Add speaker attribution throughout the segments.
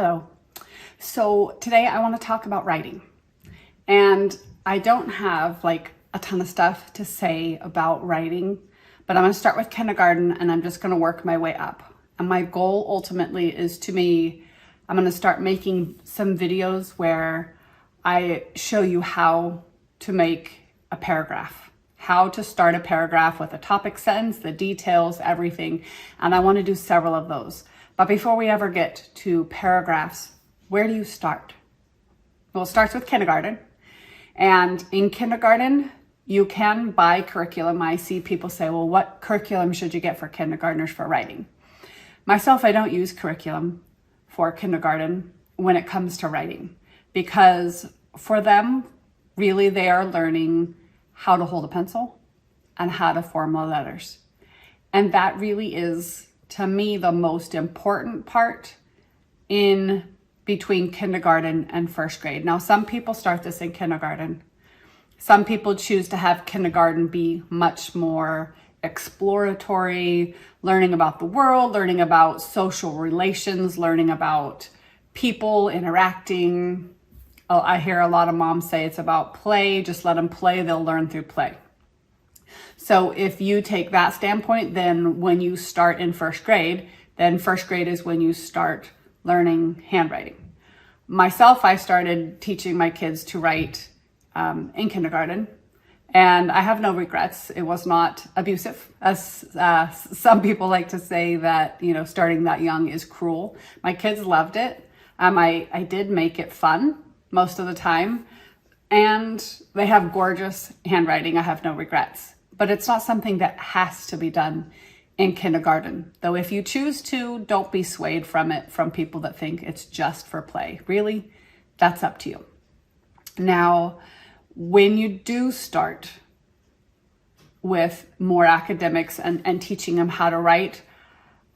Speaker 1: Hello. So today I want to talk about writing. And I don't have like a ton of stuff to say about writing, but I'm going to start with kindergarten and I'm just going to work my way up. And my goal ultimately is I'm going to start making some videos where I show you how to make a paragraph, how to start a paragraph with a topic sentence, the details, everything. And I want to do several of those. But before we ever get to paragraphs, where do you start? Well, it starts with kindergarten. And in kindergarten, you can buy curriculum. I see people say, well, what curriculum should you get for kindergartners for writing? Myself, I don't use curriculum for kindergarten when it comes to writing, because for them, really, they are learning how to hold a pencil and how to form the letters. And that really is, to me, the most important part in between kindergarten and first grade. Now, some people start this in kindergarten. Some people choose to have kindergarten be much more exploratory, learning about the world, learning about social relations, learning about people interacting. I hear a lot of moms say it's about play. Just let them play. They'll learn through play. So if you take that standpoint, then when you start in first grade, then first grade is when you start learning handwriting. Myself, I started teaching my kids to write in kindergarten, and I have no regrets. It was not abusive, as some people like to say that, starting that young is cruel. My kids loved it. I did make it fun most of the time, and they have gorgeous handwriting. I have no regrets. But it's not something that has to be done in kindergarten. Though if you choose to, don't be swayed from it, from people that think it's just for play. Really, that's up to you. Now, when you do start with more academics and teaching them how to write,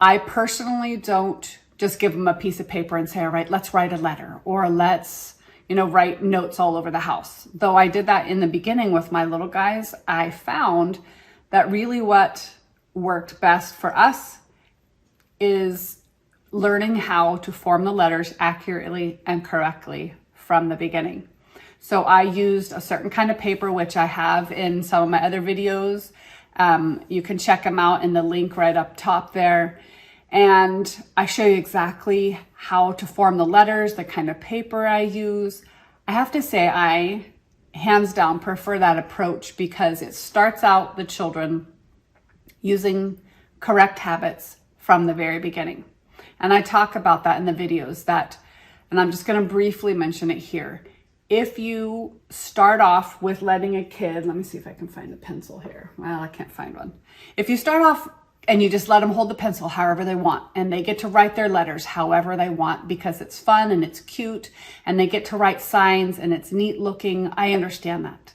Speaker 1: I personally don't just give them a piece of paper and say, all right, let's write a letter, or let's write notes all over the house. Though I did that in the beginning with my little guys, I found that really what worked best for us is learning how to form the letters accurately and correctly from the beginning. So I used a certain kind of paper, which I have in some of my other videos. You can check them out in the link right up top there. And I show you exactly how to form the letters, the kind of paper I use. I have to say, I hands down prefer that approach because it starts out the children using correct habits from the very beginning. And I talk about that in the videos and I'm just going to briefly mention it here. If you start off with letting a kid, let me see if I can find a pencil here. Well, I can't find one. If you start off and you just let them hold the pencil however they want, and they get to write their letters however they want because it's fun and it's cute, and they get to write signs and it's neat looking, I understand that.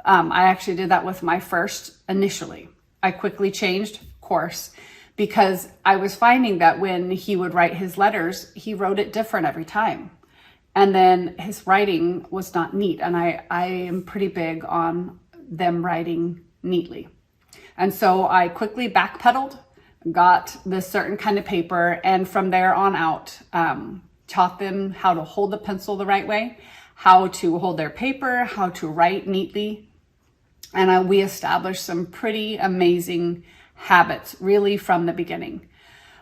Speaker 1: I actually did that with my first initially. I quickly changed course because I was finding that when he would write his letters, he wrote it different every time. And then his writing was not neat. And I am pretty big on them writing neatly. And so I quickly backpedaled, got this certain kind of paper, and from there on out, taught them how to hold the pencil the right way, how to hold their paper, how to write neatly. And we established some pretty amazing habits, really from the beginning.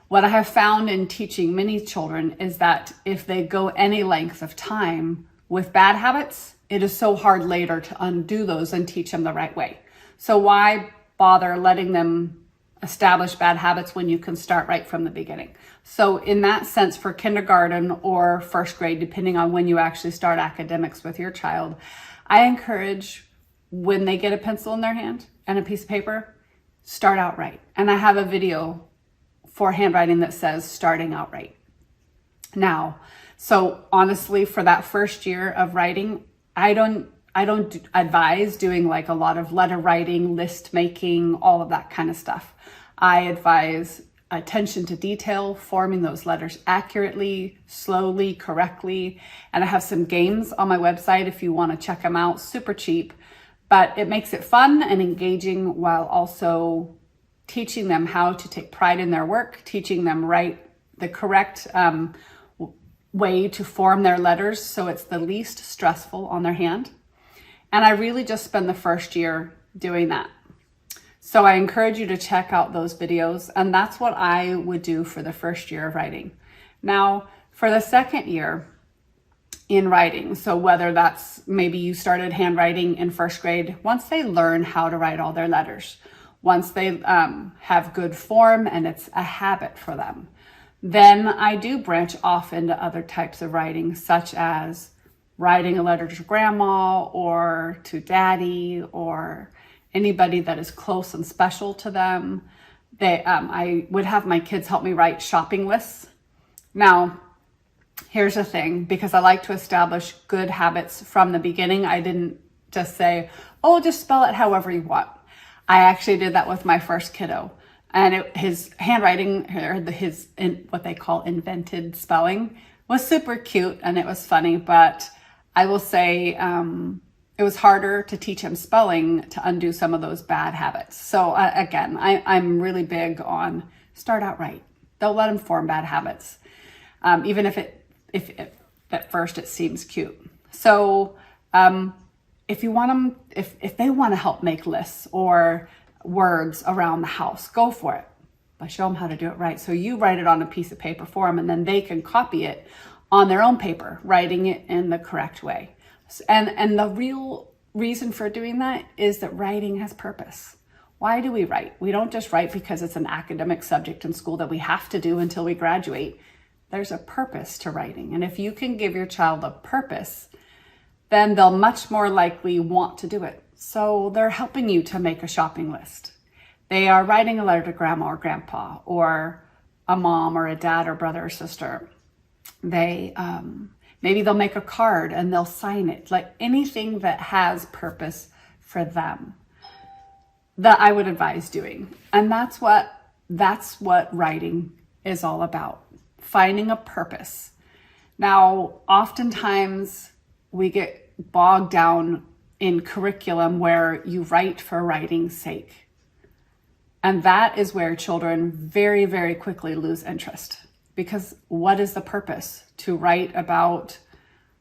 Speaker 1: What I have found in teaching many children is that if they go any length of time with bad habits, it is so hard later to undo those and teach them the right way. So why bother letting them establish bad habits when you can start right from the beginning? So in that sense, for kindergarten or first grade, depending on when you actually start academics with your child, I encourage when they get a pencil in their hand and a piece of paper, start out right. And I have a video for handwriting that says starting out right. Now, so honestly, for that first year of writing, I don't advise doing like a lot of letter writing, list making, all of that kind of stuff. I advise attention to detail, forming those letters accurately, slowly, correctly. And I have some games on my website if you want to check them out, super cheap, but it makes it fun and engaging while also teaching them how to take pride in their work, teaching them the correct way to form their letters so it's the least stressful on their hand. And I really just spend the first year doing that. So I encourage you to check out those videos, and that's what I would do for the first year of writing. Now, for the second year in writing, so whether that's maybe you started handwriting in first grade, once they learn how to write all their letters, once they have good form and it's a habit for them, then I do branch off into other types of writing, such as writing a letter to grandma or to daddy or anybody that is close and special to them. I would have my kids help me write shopping lists. Now, here's the thing, because I like to establish good habits from the beginning. I didn't just say, oh, just spell it however you want. I actually did that with my first kiddo. And his handwriting, his what they call invented spelling, was super cute and it was funny. But I will say it was harder to teach him spelling to undo some of those bad habits. So again, I'm really big on start out right. Don't let him form bad habits, even if at first it seems cute. So if you want them, if they want to help make lists or words around the house, go for it. But show them how to do it right. So you write it on a piece of paper for them, and then they can copy it on their own paper, writing it in the correct way. And the real reason for doing that is that writing has purpose. Why do we write? We don't just write because it's an academic subject in school that we have to do until we graduate. There's a purpose to writing. And if you can give your child a purpose, then they'll much more likely want to do it. So they're helping you to make a shopping list. They are writing a letter to grandma or grandpa or a mom or a dad or brother or sister. They maybe they'll make a card and they'll sign it, like anything that has purpose for them that I would advise doing. And that's what writing is all about, finding a purpose. Now, oftentimes we get bogged down in curriculum where you write for writing's sake. And that is where children very, very quickly lose interest. Because what is the purpose? To write about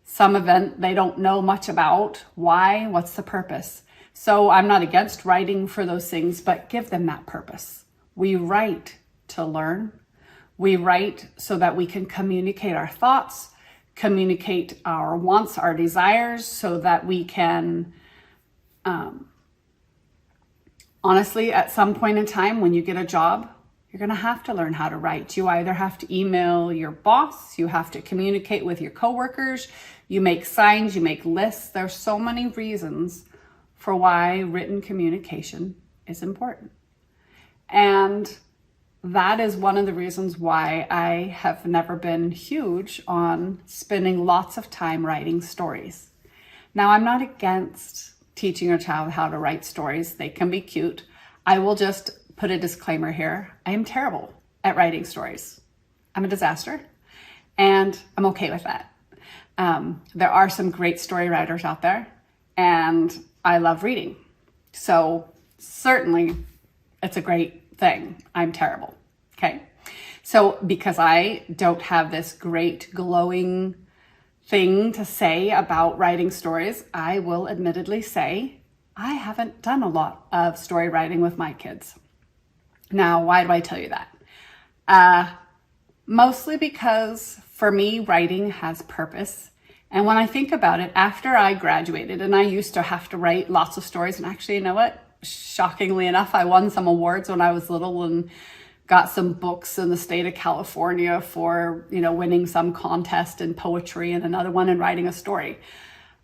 Speaker 1: some event they don't know much about. Why? What's the purpose? So I'm not against writing for those things, but give them that purpose. We write to learn. We write so that we can communicate our thoughts, communicate our wants, our desires, so that we can, honestly, at some point in time when you get a job, you're going to have to learn how to write. You either have to email your boss, you have to communicate with your coworkers, you make signs, you make lists. There's so many reasons for why written communication is important. And that is one of the reasons why I have never been huge on spending lots of time writing stories. Now, I'm not against teaching your child how to write stories. They can be cute. I will just put a disclaimer here. I am terrible at writing stories. I'm a disaster, and I'm okay with that. There are some great story writers out there, and I love reading. So certainly it's a great thing. I'm terrible. Okay. So because I don't have this great glowing thing to say about writing stories, I will admittedly say I haven't done a lot of story writing with my kids. Now, why do I tell you that? Mostly because for me, writing has purpose. And when I think about it, after I graduated, and I used to have to write lots of stories, and actually, you know what? Shockingly enough, I won some awards when I was little and got some books in the state of California for, winning some contest in poetry and another one in writing a story.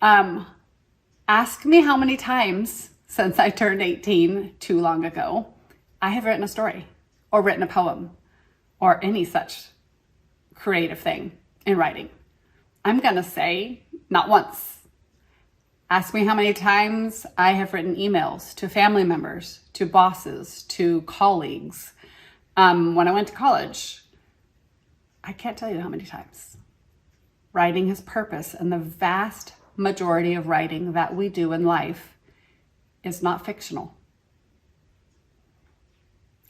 Speaker 1: Ask me how many times since I turned 18 too long ago, I have written a story or written a poem or any such creative thing in writing. I'm going to say not once. Ask me how many times I have written emails to family members, to bosses, to colleagues. When I went to college, I can't tell you how many times. Writing has purpose, and the vast majority of writing that we do in life is not fictional.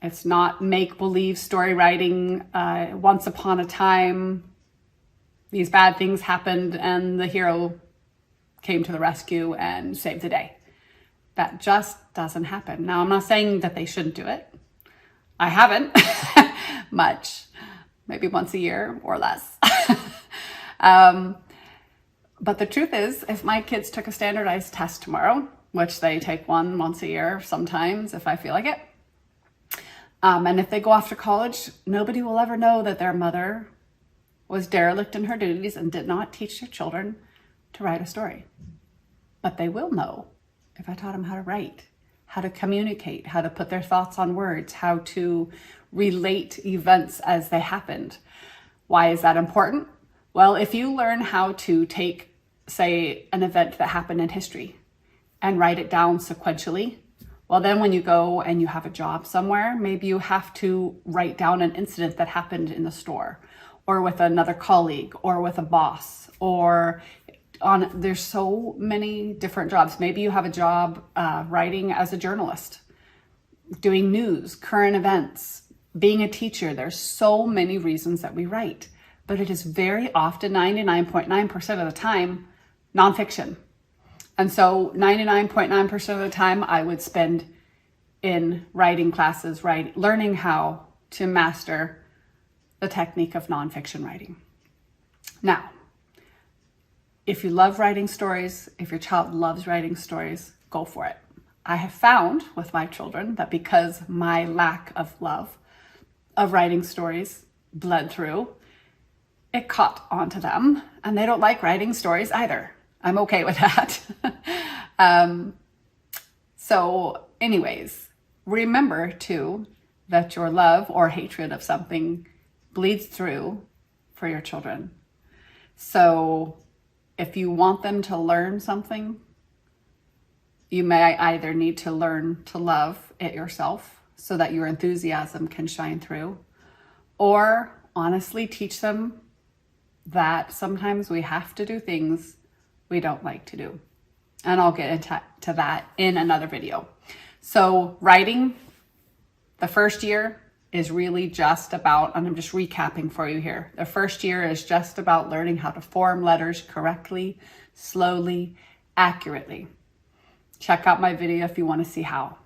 Speaker 1: It's not make-believe story writing, once upon a time. these bad things happened and the hero came to the rescue and saved the day. That just doesn't happen. Now, I'm not saying that they shouldn't do it. I haven't much, maybe once a year or less. But the truth is, if my kids took a standardized test tomorrow, which they take one once a year sometimes if I feel like it, and if they go off to college, nobody will ever know that their mother was derelict in her duties and did not teach their children to write a story. But they will know if I taught them how to write, how to communicate, how to put their thoughts on words, how to relate events as they happened. Why is that important? Well, if you learn how to take, say, an event that happened in history and write it down sequentially, well, then when you go and you have a job somewhere, maybe you have to write down an incident that happened in the store or with another colleague or with a boss or there's so many different jobs. Maybe you have a job writing as a journalist, doing news, current events, being a teacher. There's so many reasons that we write, but it is very often 99.9% of the time nonfiction. And so 99.9% of the time I would spend in writing classes, learning how to master the technique of nonfiction writing. Now, if you love writing stories, if your child loves writing stories, go for it. I have found with my children that because my lack of love of writing stories bled through, it caught onto them and they don't like writing stories either. I'm okay with that. So anyways, remember too that your love or hatred of something bleeds through for your children. So if you want them to learn something, you may either need to learn to love it yourself so that your enthusiasm can shine through, or honestly teach them that sometimes we have to do things we don't like to do. And I'll get into that in another video. So writing, the first year is really just about, and I'm just recapping for you here. The first year is just about learning how to form letters correctly, slowly, accurately. Check out my video if you want to see how.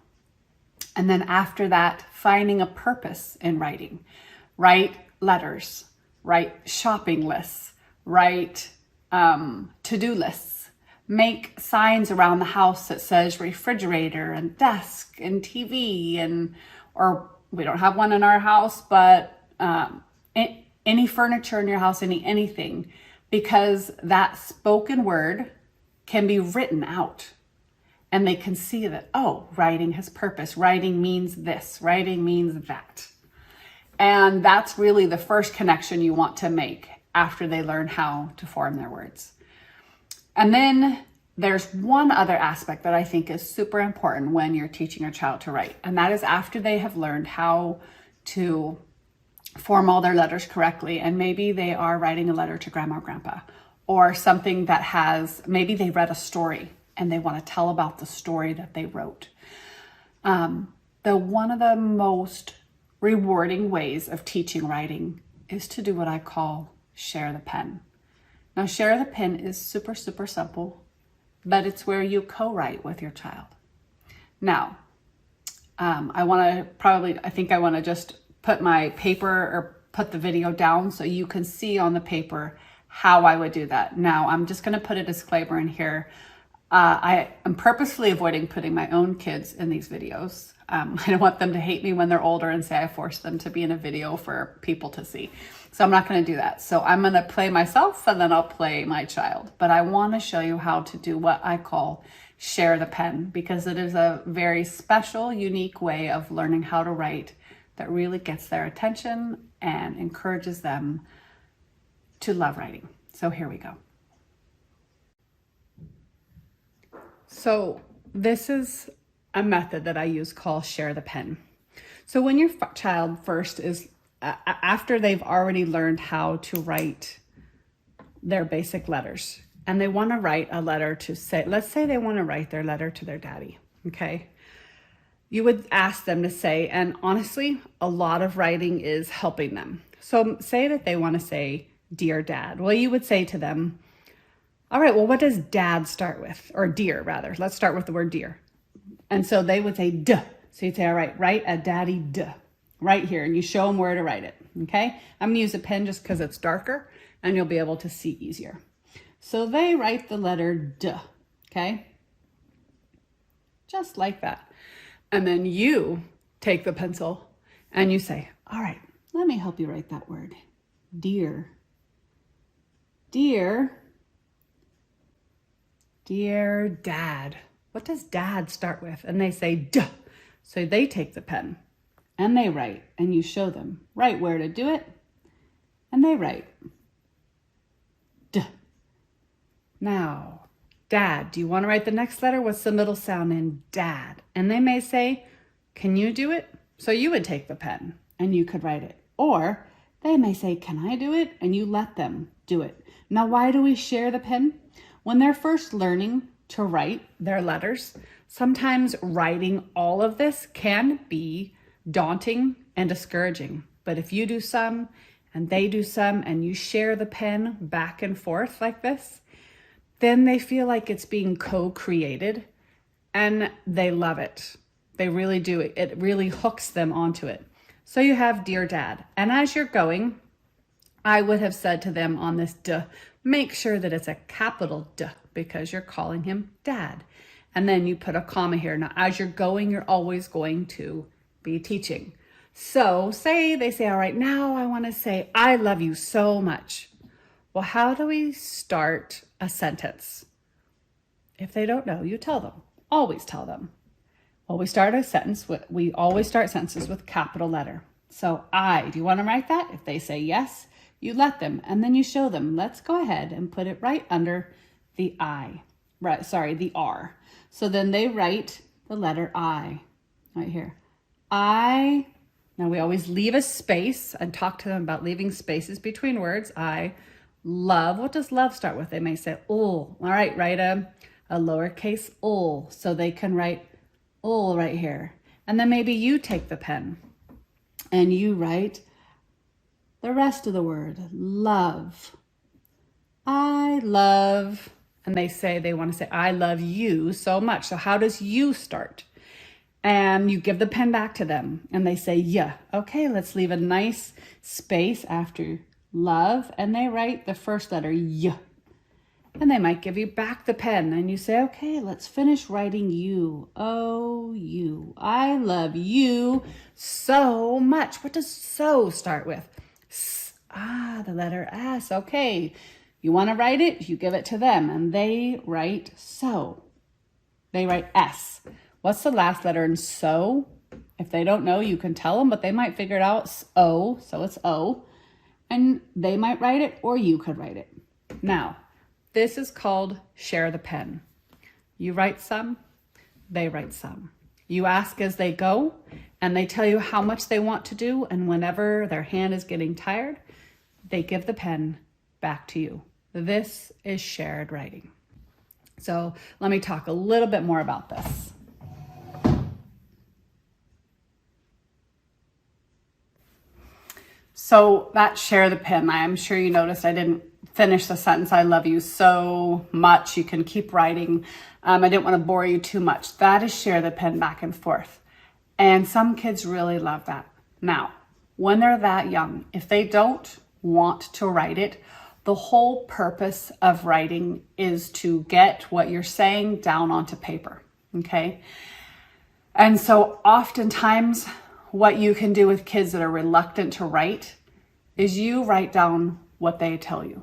Speaker 1: And then after that, finding a purpose in writing. Write letters, write shopping lists, write to-do lists, make signs around the house that says refrigerator and desk and TV or we don't have one in our house, but any furniture in your house, anything, because that spoken word can be written out and they can see that, oh, writing has purpose. Writing means this, writing means that. And that's really the first connection you want to make after they learn how to form their words. And then there's one other aspect that I think is super important when you're teaching your child to write. And that is after they have learned how to form all their letters correctly. And maybe they are writing a letter to grandma or grandpa, or something that maybe they read a story and they want to tell about the story that they wrote. One of the most rewarding ways of teaching writing is to do what I call share the pen. Now, share the pen is super, super simple, but it's where you co-write with your child. Now, I think I want to just put my paper or put the video down so you can see on the paper how I would do that. Now, I'm just going to put a disclaimer in here. I am purposefully avoiding putting my own kids in these videos. I don't want them to hate me when they're older and say I forced them to be in a video for people to see. So I'm not going to do that. So I'm going to play myself and then I'll play my child. But I want to show you how to do what I call share the pen, because it is a very special, unique way of learning how to write that really gets their attention and encourages them to love writing. So here we go. So this is a method that I use called share the pen. So when your child first is, after they've already learned how to write their basic letters, and they want to write a letter to say, let's say they want to write their letter to their daddy, okay? You would ask them to say, and honestly, a lot of writing is helping them. So say that they want to say, dear dad. Well, you would say to them, all right, well, what does dad start with? Or dear, rather. Let's start with the word dear. And so they would say duh. So you'd say, all right, write a daddy duh right here. And you show them where to write it. Okay. I'm going to use a pen just because it's darker and you'll be able to see easier. So they write the letter duh. Okay. Just like that. And then you take the pencil and you say, all right, let me help you write that word. Dear. Dear. Dear dad. What does dad start with? And they say, duh. So they take the pen and they write, and you show them right where to do it. And they write, duh. Now, dad, do you want to write the next letter? What's the middle sound in dad? And they may say, can you do it? So you would take the pen and you could write it. Or they may say, can I do it? And you let them do it. Now, why do we share the pen? When they're first learning to write their letters, sometimes writing all of this can be daunting and discouraging. But if you do some and they do some and you share the pen back and forth like this, then they feel like it's being co-created and they love it. They really do. It really hooks them onto it. So you have dear dad. And as you're going, I would have said to them on this duh, make sure that it's a capital duh because you're calling him dad. And then you put a comma here. Now, as you're going, you're always going to be teaching. So they say, all right, now I want to say, I love you so much. Well, how do we start a sentence? If they don't know, you tell them. Always tell them. Well, we always start sentences with capital letter. So I, do you want to write that? If they say yes, you let them, and then you show them, let's go ahead and put it right under the I, the R. So then they write the letter I right here. I, now we always leave a space and talk to them about leaving spaces between words. I love, what does love start with? They may say, all right, write a lowercase ul, so they can write ul right here. And then maybe you take the pen and you write the rest of the word, love. I love, and they want to say, I love you so much. So how does you start? And you give the pen back to them and they say, yeah. Okay, let's leave a nice space after love. And they write the first letter, y. And they might give you back the pen and you say, okay, let's finish writing you. Oh, you. I love you so much. What does so start with? The letter S. Okay. You want to write it? You give it to them and they write so. They write S. What's the last letter in so? If they don't know, you can tell them, but they might figure it out. O, so it's O. And they might write it or you could write it. Now, this is called share the pen. You write some, they write some. You ask as they go and they tell you how much they want to do, and whenever their hand is getting tired, they give the pen back to you. This is shared writing. So let me talk a little bit more about this. So that share the pen, I'm sure you noticed I didn't finish the sentence, I love you so much. You can keep writing. I didn't want to bore you too much. That is share the pen back and forth. And some kids really love that. Now, when they're that young, if they don't want to write it, the whole purpose of writing is to get what you're saying down onto paper, okay? And so oftentimes what you can do with kids that are reluctant to write is you write down what they tell you.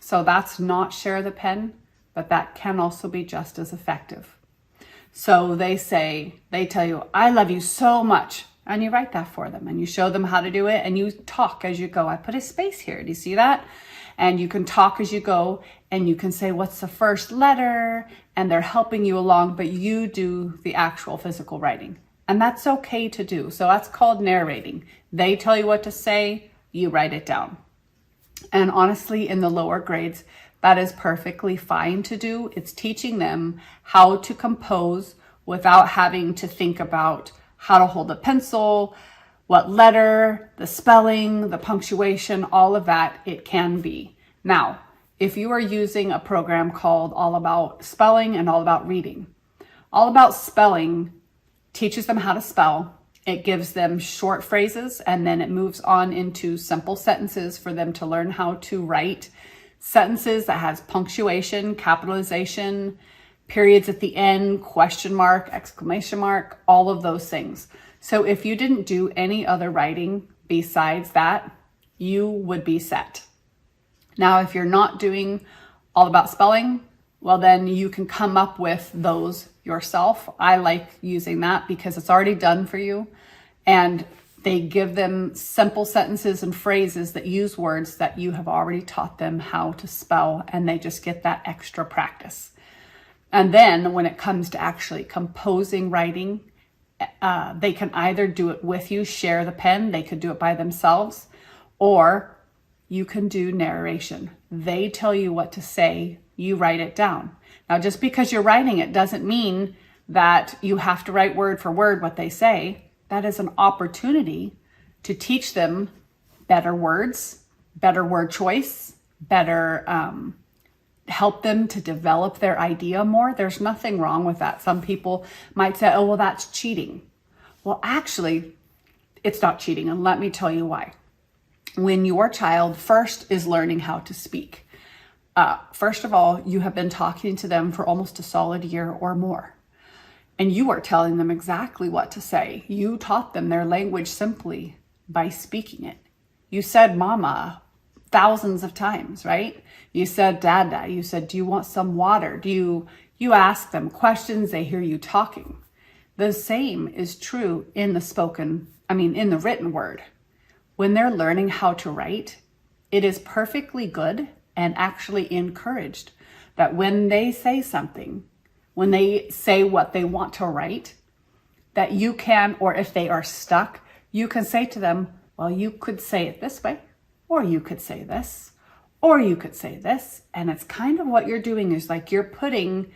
Speaker 1: So that's not share the pen, but that can also be just as effective. So they tell you, I love you so much. And you write that for them and you show them how to do it and you talk as you go. I put a space here. Do you see that? And you can talk as you go and you can say, what's the first letter? And they're helping you along, but you do the actual physical writing. And that's okay to do. So that's called narrating. They tell you what to say, you write it down. And honestly, in the lower grades, that is perfectly fine to do. It's teaching them how to compose without having to think about how to hold a pencil, what letter, the spelling, the punctuation, all of that it can be. Now, if you are using a program called All About Spelling and All About Reading, All About Spelling teaches them how to spell. It gives them short phrases, and then it moves on into simple sentences for them to learn how to write sentences that has punctuation, capitalization, periods at the end, question mark, exclamation mark, all of those things. So if you didn't do any other writing besides that, you would be set. Now, if you're not doing All About Spelling, well, then you can come up with those yourself. I like using that because it's already done for you. And they give them simple sentences and phrases that use words that you have already taught them how to spell, and they just get that extra practice. And then when it comes to actually composing writing, they can either do it with you, share the pen, they could do it by themselves, or you can do narration. They tell you what to say, you write it down. Now, just because you're writing it doesn't mean that you have to write word for word what they say. That is an opportunity to teach them better words, better word choice, better help them to develop their idea more. There's nothing wrong with that. Some people might say, oh, well, that's cheating. Well, actually, it's not cheating. And let me tell you why. When your child first is learning how to speak, first of all, you have been talking to them for almost a solid year or more. And you are telling them exactly what to say. You taught them their language simply by speaking it. You said mama thousands of times, right? You said dada. You said, do you want some water? You ask them questions, they hear you talking. The same is true in the written word. When they're learning how to write, it is perfectly good and actually encouraged that when they say something, when they say what they want to write, that you can, or if they are stuck, you can say to them, well, you could say it this way, or you could say this, or you could say this. And it's kind of what you're doing is like you're putting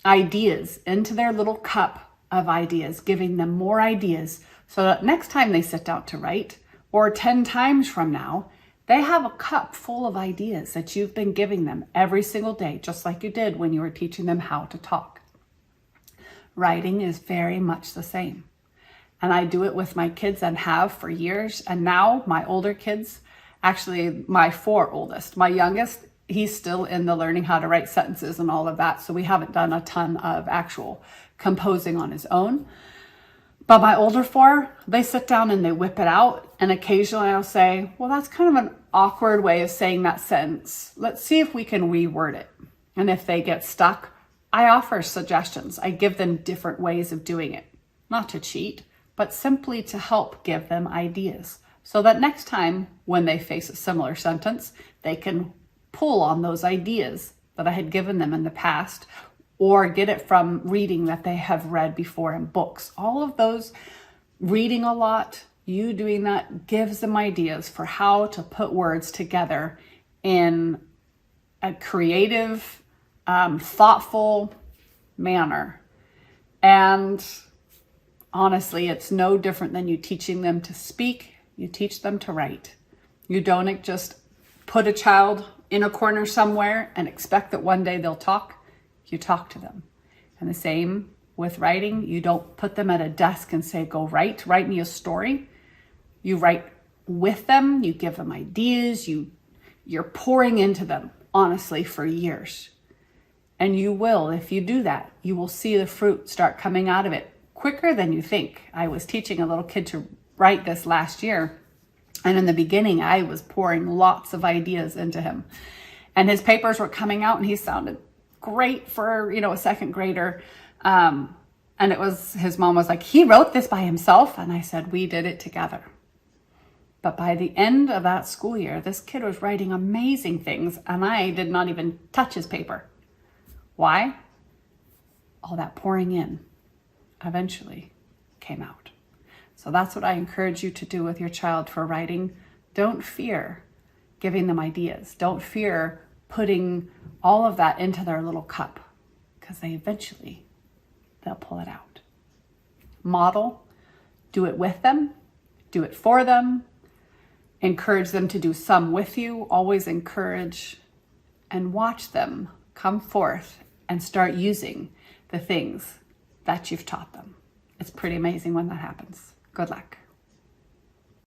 Speaker 1: ideas into their little cup of ideas, giving them more ideas so that next time they sit down to write, or 10 times from now, they have a cup full of ideas that you've been giving them every single day, just like you did when you were teaching them how to talk. Writing is very much the same. And I do it with my kids and have for years. And now my older kids, actually my 4 oldest, my youngest, he's still in the learning how to write sentences and all of that. So we haven't done a ton of actual composing on his own. But my older 4, they sit down and they whip it out. And occasionally I'll say, well, that's kind of an awkward way of saying that sentence. Let's see if we can reword it. And if they get stuck, I offer suggestions. I give them different ways of doing it. Not to cheat, but simply to help give them ideas. So that next time when they face a similar sentence, they can pull on those ideas that I had given them in the past, or get it from reading that they have read before in books. All of those, reading a lot, you doing that gives them ideas for how to put words together in a creative, thoughtful manner. And honestly, it's no different than you teaching them to speak. You teach them to write. You don't just put a child in a corner somewhere and expect that one day they'll talk. You talk to them. And the same with writing. You don't put them at a desk and say, go write me a story. You write with them. You give them ideas. You're pouring into them, honestly, for years. And you will, if you do that, you will see the fruit start coming out of it quicker than you think. I was teaching a little kid to write this last year. And in the beginning, I was pouring lots of ideas into him. And his papers were coming out and he sounded great for, a second grader. And it was, his mom was like, he wrote this by himself. And I said, we did it together. But by the end of that school year, this kid was writing amazing things. And I did not even touch his paper. Why? All that pouring in eventually came out. So that's what I encourage you to do with your child for writing. Don't fear giving them ideas. Don't fear putting all of that into their little cup, because they'll pull it out. Model, do it with them, do it for them, encourage them to do some with you, always encourage, and watch them come forth and start using the things that you've taught them. It's pretty amazing when that happens. Good luck.